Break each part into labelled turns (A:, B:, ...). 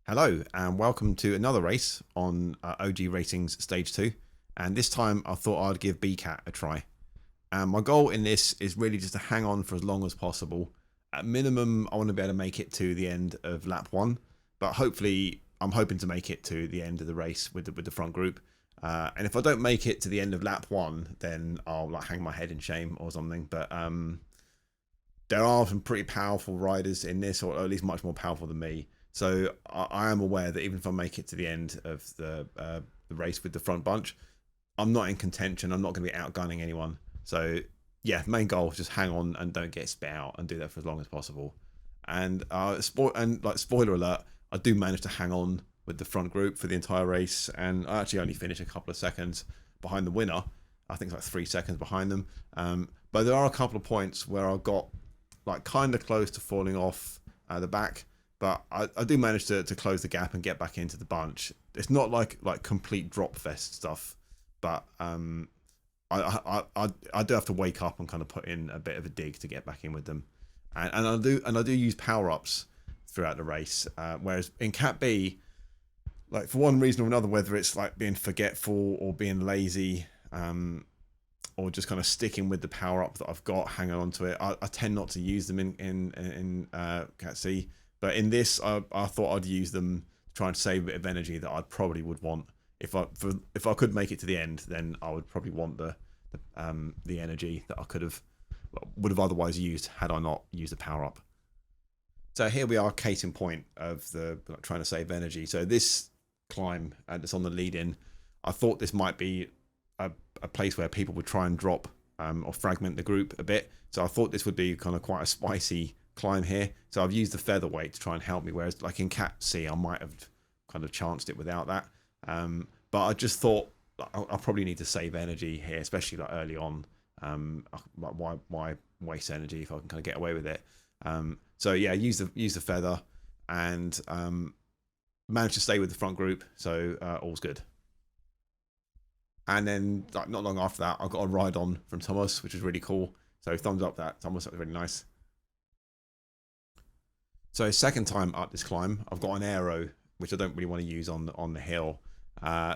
A: Hello and welcome to another race on OG Racing's Stage 2, and this time I thought I'd give BCAT a try. And my goal in this is really just to hang on for as long as possible. At minimum I want to be able to make it to the end of lap 1, but hopefully I'm hoping to make it to the end of the race with the front group. And if I don't make it to the end of lap 1, then I'll like hang my head in shame or something. But there are some pretty powerful riders in this, or at least much more powerful than me. So I am aware that even if I make it to the end of the race with the front bunch, I'm not in contention. I'm not going to be outgunning anyone. So yeah, main goal is just hang on and don't get spit out and do that for as long as possible. And spoiler alert, I do manage to hang on with the front group for the entire race, and I actually only finish a couple of seconds behind the winner. I think it's like 3 seconds behind them. But there are a couple of points where I got like kind of close to falling off the back. But I do manage to close the gap and get back into the bunch. It's not like complete drop fest stuff, but I do have to wake up and kind of put in a bit of a dig to get back in with them, and I do use power ups throughout the race. Whereas in Cat B, like for one reason or another, whether it's like being forgetful or being lazy, or just kind of sticking with the power up that I've got, hanging on to it, I tend not to use them in Cat C. But in this, I thought I'd use them to try and save a bit of energy that I probably would want if I could make it to the end. Then I would probably want the energy that I would have otherwise used had I not used the power up. So here we are, case in point of the trying to save energy. So this climb that's on the lead in, I thought this might be a place where people would try and drop or fragment the group a bit. So I thought this would be kind of quite a spicy climb here, so I've used the featherweight to try and help me, whereas like in Cat C I might have kind of chanced it without that, but I just thought I'll probably need to save energy here, especially like early on. Like why waste energy if I can kind of get away with it? So yeah, use the feather and managed to stay with the front group, so all's good. And then like not long after that I got a ride on from Thomas, which was really cool, so thumbs up that Thomas, that was really nice. So second time up this climb, I've got an aero, which I don't really want to use on the hill.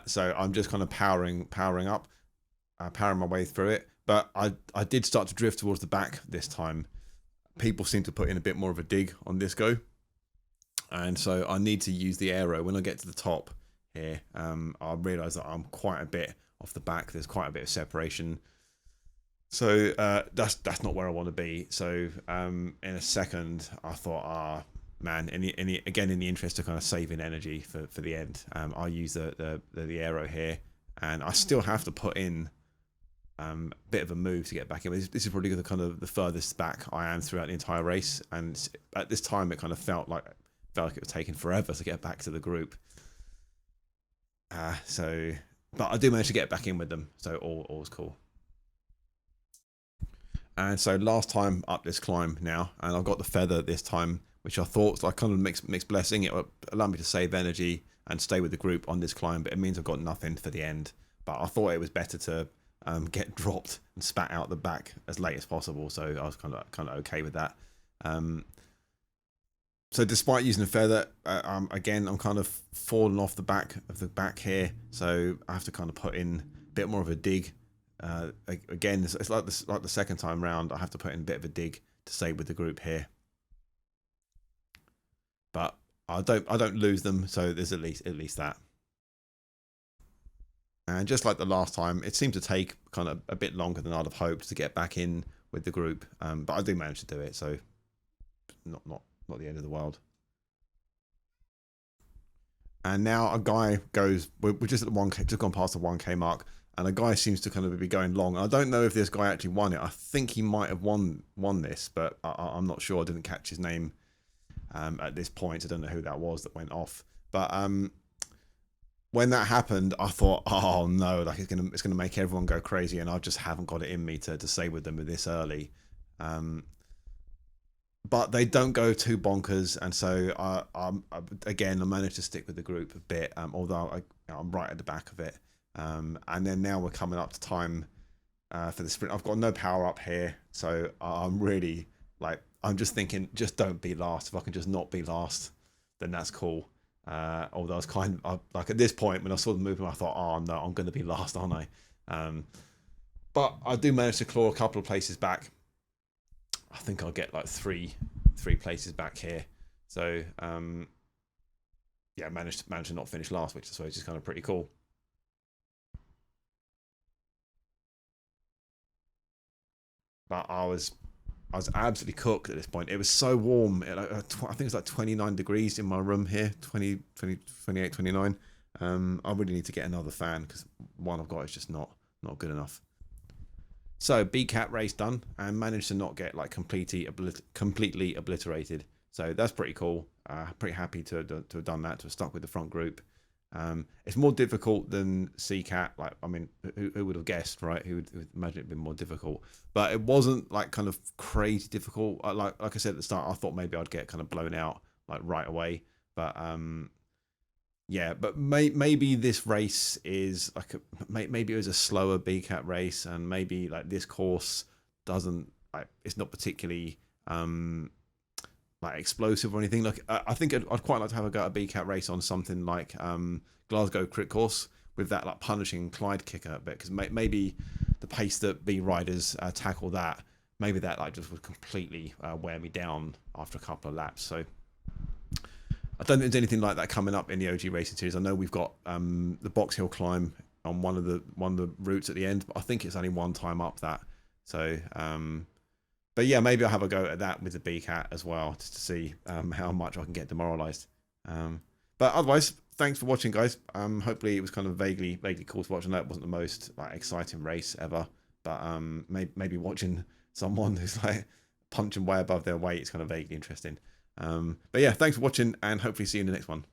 A: So I'm just kind of powering up, powering my way through it. But I did start to drift towards the back this time. People seem to put in a bit more of a dig on this go, and so I need to use the aero when I get to the top here. I realise that I'm quite a bit off the back. There's quite a bit of separation. So that's not where I want to be. So in a second, I thought, man, in the interest of kind of saving energy for the end, I'll use the aero here, and I still have to put in a bit of a move to get back in. This is probably the kind of the furthest back I am throughout the entire race, and at this time it kind of felt like it was taking forever to get back to the group. But I do manage to get back in with them, so all's cool. And so last time up this climb now, and I've got the feather this time, which I thought was like kind of mixed blessing. It will allow me to save energy and stay with the group on this climb, but it means I've got nothing for the end. But I thought it was better to get dropped and spat out the back as late as possible, so I was kind of okay with that. So despite using the feather, again I'm kind of falling off the back here, so I have to kind of put in a bit more of a dig. Again, it's like the second time round. I have to put in a bit of a dig to stay with the group here, but I don't lose them. So there's at least that. And just like the last time, it seemed to take kind of a bit longer than I'd have hoped to get back in with the group. But I do manage to do it, so not the end of the world. And now a guy goes. We're just at the 1K, just gone past the 1K mark. And a guy seems to kind of be going long. I don't know if this guy actually won it. I think he might have won this, but I'm not sure. I didn't catch his name at this point. I don't know who that was that went off. But when that happened, I thought, oh no, like it's gonna make everyone go crazy, and I just haven't got it in me to stay with them this early. But they don't go too bonkers, and so I managed to stick with the group a bit, although I'm right at the back of it. And then now we're coming up to time for the sprint. I've got no power up here, so I'm really I'm just thinking, just don't be last. If I can just not be last, then that's cool. Although I was like at this point when I saw the movement, I thought, oh no, I'm going to be last, aren't I? But I do manage to claw a couple of places back. I think I'll get like three places back here. So yeah, managed to not finish last, which I suppose is kind of pretty cool. But I was absolutely cooked at this point. It was so warm. I think it's like 29 degrees in my room here, 28, 29. I really need to get another fan because one I've got is just not good enough. So BCAT race done and managed to not get like completely obliterated. So that's pretty cool. Pretty happy to have done that, to have stuck with the front group. It's more difficult than CCAT. Like, I mean, who would have guessed, right? Who would imagine it'd been more difficult? But it wasn't like kind of crazy difficult. Like I said at the start, I thought maybe I'd get kind of blown out like right away. But yeah, but maybe this race is like maybe it was a slower BCAT race, and maybe like this course doesn't like, it's not particularly like explosive or anything. Like I think I'd quite like to have a go at a BCAT race on something like Glasgow Crit Course with that like punishing Clyde kicker a bit, because maybe the pace that B riders tackle that, maybe that like just would completely wear me down after a couple of laps. So I don't think there's anything like that coming up in the OG Racing Series. I know we've got the Box Hill climb on one of the routes at the end, but I think it's only one time up that. So but yeah, maybe I'll have a go at that with the BCAT as well, just to see how much I can get demoralised. But otherwise, thanks for watching, guys. Hopefully it was kind of vaguely cool to watch. I know it wasn't the most like exciting race ever, but maybe watching someone who's like punching way above their weight is kind of vaguely interesting. But yeah, thanks for watching, and hopefully see you in the next one.